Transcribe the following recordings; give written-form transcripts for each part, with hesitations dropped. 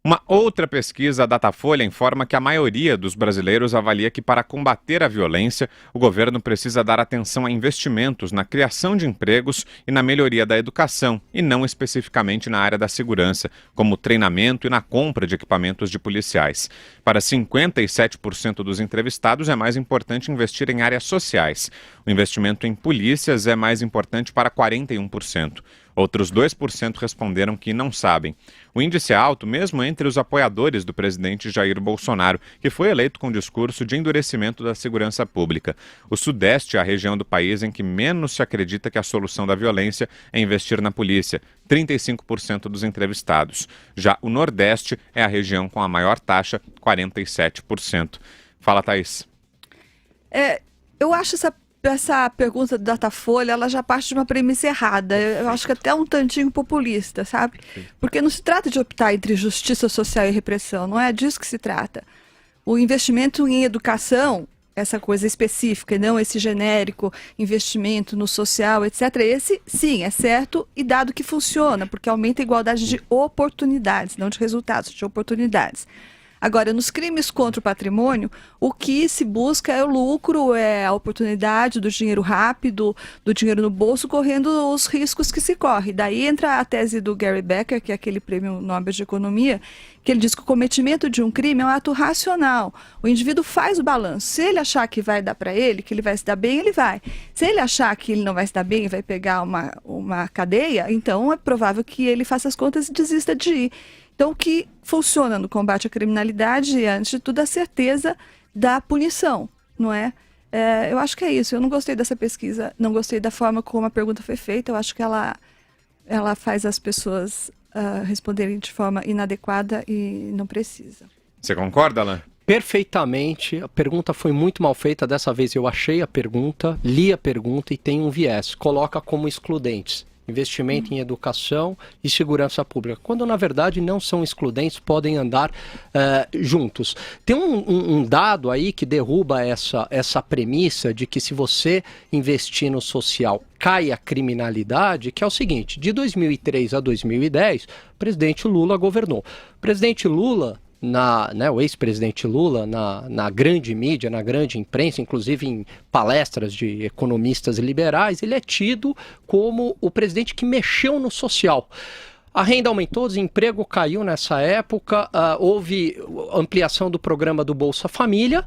Uma outra pesquisa, a Datafolha, informa que a maioria dos brasileiros avalia que, para combater a violência, o governo precisa dar atenção a investimentos na criação de empregos e na melhoria da educação, e não especificamente na área da segurança, como treinamento e na compra de equipamentos de policiais. Para 57% dos entrevistados, é mais importante investir em áreas sociais. O investimento em polícias é mais importante para 41%. Outros 2% responderam que não sabem. O índice é alto mesmo entre os apoiadores do presidente Jair Bolsonaro, que foi eleito com discurso de endurecimento da segurança pública. O Sudeste é a região do país em que menos se acredita que a solução da violência é investir na polícia, 35% dos entrevistados. Já o Nordeste é a região com a maior taxa, 47%. Fala, Thaís. Eu acho essa pergunta do Datafolha, ela já parte de uma premissa errada. Eu acho que até um tantinho populista, sabe? Porque não se trata de optar entre justiça social e repressão, não é disso que se trata. O investimento em educação, essa coisa específica, e não esse genérico investimento no social, etc., esse, sim, é certo e dado que funciona, porque aumenta a igualdade de oportunidades, não de resultados, de oportunidades. Agora, nos crimes contra o patrimônio, o que se busca é o lucro, é a oportunidade do dinheiro rápido, do dinheiro no bolso, correndo os riscos que se corre. Daí entra a tese do Gary Becker, que é aquele prêmio Nobel de Economia, que ele diz que o cometimento de um crime é um ato racional. O indivíduo faz o balanço. Se ele achar que vai dar para ele, que ele vai se dar bem, ele vai. Se ele achar que ele não vai se dar bem e vai pegar uma cadeia, então é provável que ele faça as contas e desista de ir. Então, o que funciona no combate à criminalidade é, antes de tudo, a certeza da punição, não é? Eu acho que é isso. Eu não gostei dessa pesquisa, não gostei da forma como a pergunta foi feita. Eu acho que ela faz as pessoas responderem de forma inadequada e não precisa. Você concorda, Alan? Perfeitamente. A pergunta foi muito mal feita. Dessa vez eu achei a pergunta, li a pergunta e tem um viés. Coloca como excludentes. Investimento em educação e segurança pública, quando na verdade não são excludentes, podem andar juntos. Tem um dado aí que derruba essa premissa de que se você investir no social cai a criminalidade, que é o seguinte: de 2003 a 2010, o presidente Lula governou. O presidente Lula, o ex-presidente Lula, na grande mídia, na grande imprensa, inclusive em palestras de economistas liberais, ele é tido como o presidente que mexeu no social. A renda aumentou, o desemprego caiu nessa época, houve ampliação do programa do Bolsa Família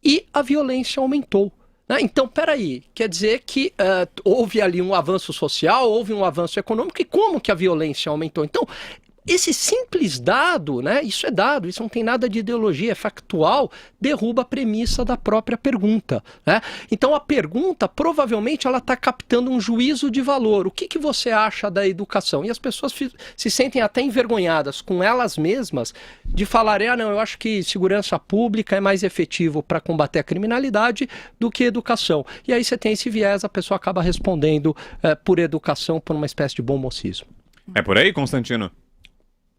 e a violência aumentou. Então, peraí, quer dizer que houve ali um avanço social, houve um avanço econômico, e como que a violência aumentou? Então, esse simples dado, isso é dado, isso não tem nada de ideologia, é factual, derruba a premissa da própria pergunta. Então a pergunta, provavelmente, ela está captando um juízo de valor. O que você acha da educação? E as pessoas se sentem até envergonhadas com elas mesmas de falarem, não, eu acho que segurança pública é mais efetivo para combater a criminalidade do que educação. E aí você tem esse viés, a pessoa acaba respondendo por educação, por uma espécie de bom mocismo. É por aí, Constantino?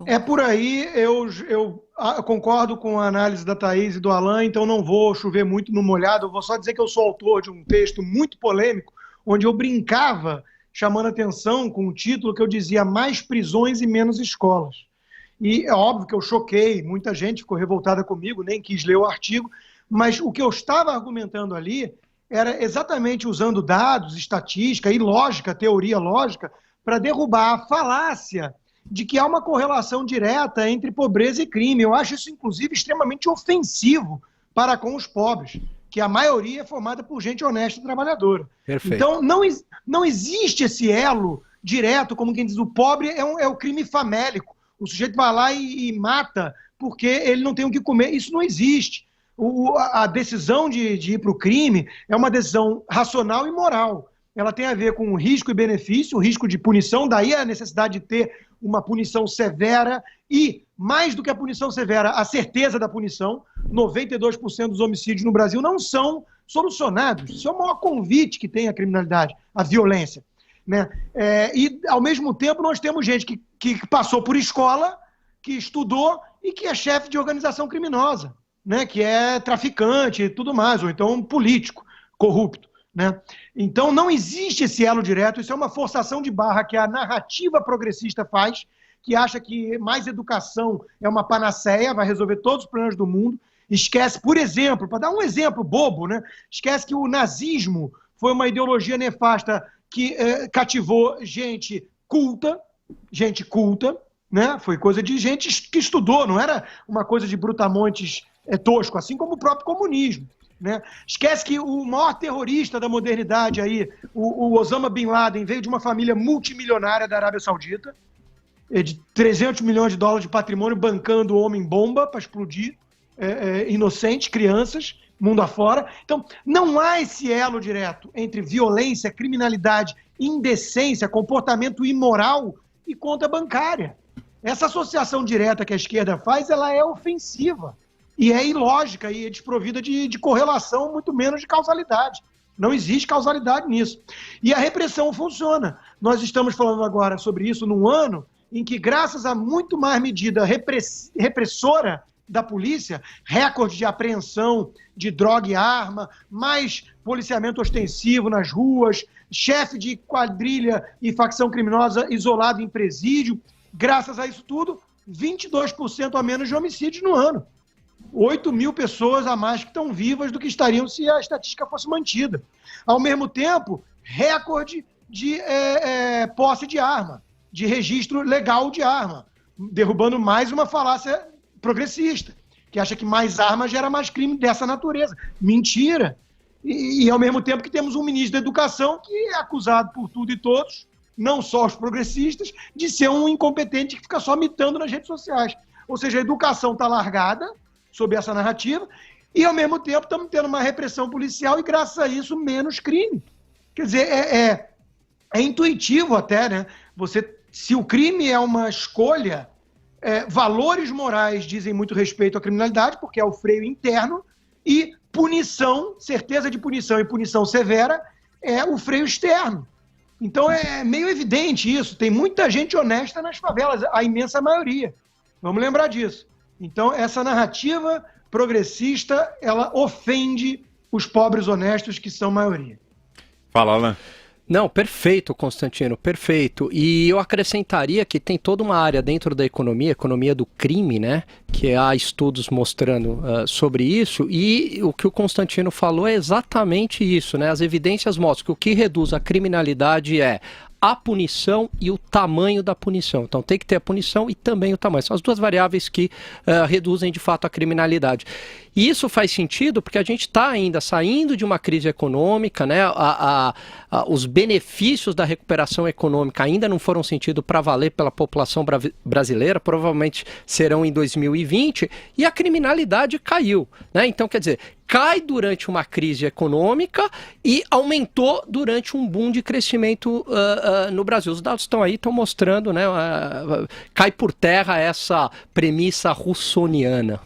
É por aí, eu concordo com a análise da Thaís e do Alan, então não vou chover muito no molhado, eu vou só dizer que eu sou autor de um texto muito polêmico, onde eu brincava, chamando atenção com o título que eu dizia mais prisões e menos escolas. E é óbvio que eu choquei, muita gente ficou revoltada comigo, nem quis ler o artigo, mas o que eu estava argumentando ali era exatamente usando dados, estatística e lógica, teoria lógica, para derrubar a falácia de que há uma correlação direta entre pobreza e crime. Eu acho isso, inclusive, extremamente ofensivo para com os pobres, que a maioria é formada por gente honesta e trabalhadora. Perfeito. Então, não existe esse elo direto, como quem diz, o pobre é o crime famélico. O sujeito vai lá e mata porque ele não tem o que comer. Isso não existe. A decisão de ir para o crime é uma decisão racional e moral. Ela tem a ver com risco e benefício, o risco de punição, daí a necessidade de ter uma punição severa e, mais do que a punição severa, a certeza da punição. 92% dos homicídios no Brasil não são solucionados. Isso é o maior convite que tem a criminalidade, a violência. E, ao mesmo tempo, nós temos gente que passou por escola, que estudou e que é chefe de organização criminosa, que é traficante e tudo mais, ou então político, corrupto. Então não existe esse elo direto, isso é uma forçação de barra que a narrativa progressista faz, que acha que mais educação é uma panaceia, vai resolver todos os problemas do mundo. Esquece, por exemplo, para dar um exemplo bobo, né? Esquece que o nazismo foi uma ideologia nefasta que cativou gente culta, né? Foi coisa de gente que estudou, não era uma coisa de brutamontes tosco, assim como o próprio comunismo. Né? Esquece que o maior terrorista da modernidade, aí, o Osama Bin Laden, veio de uma família multimilionária da Arábia Saudita, de 300 milhões de dólares de patrimônio, bancando homem-bomba para explodir inocentes, crianças, mundo afora. Então, não há esse elo direto entre violência, criminalidade, indecência, comportamento imoral e conta bancária. Essa associação direta que a esquerda faz, ela é ofensiva. E é ilógica e é desprovida de correlação, muito menos de causalidade. Não existe causalidade nisso. E a repressão funciona. Nós estamos falando agora sobre isso num ano em que, graças a muito mais medida repressora da polícia, recorde de apreensão de droga e arma, mais policiamento ostensivo nas ruas, chefe de quadrilha e facção criminosa isolado em presídio, graças a isso tudo, 22% a menos de homicídios no ano. 8 mil pessoas a mais que estão vivas do que estariam se a estatística fosse mantida. Ao mesmo tempo, recorde de posse de arma, de registro legal de arma, derrubando mais uma falácia progressista, que acha que mais arma gera mais crime dessa natureza. Mentira! E ao mesmo tempo que temos um ministro da Educação que é acusado por tudo e todos, não só os progressistas, de ser um incompetente que fica só mitando nas redes sociais. Ou seja, a educação está largada sob essa narrativa, e ao mesmo tempo estamos tendo uma repressão policial e, graças a isso, menos crime. Quer dizer, é intuitivo até, né? Se o crime é uma escolha, valores morais dizem muito respeito à criminalidade, porque é o freio interno, e punição, certeza de punição e punição severa, é o freio externo. Então é meio evidente isso. Tem muita gente honesta nas favelas, a imensa maioria. Vamos lembrar disso. Então, essa narrativa progressista, ela ofende os pobres honestos, que são maioria. Fala, Alan. Não, perfeito, Constantino, perfeito. E eu acrescentaria que tem toda uma área dentro da economia do crime, né? Que há estudos mostrando sobre isso. E o que o Constantino falou é exatamente isso, né? As evidências mostram que o que reduz a criminalidade é a punição e o tamanho da punição. Então tem que ter a punição e também o tamanho. São as duas variáveis que reduzem de fato a criminalidade. E isso faz sentido porque a gente está ainda saindo de uma crise econômica, né? Os benefícios da recuperação econômica ainda não foram sentidos para valer pela população brasileira, provavelmente serão em 2020, e a criminalidade caiu, né? Então, quer dizer, cai durante uma crise econômica e aumentou durante um boom de crescimento no Brasil. Os dados estão aí, estão mostrando, né? Cai por terra essa premissa russoniana.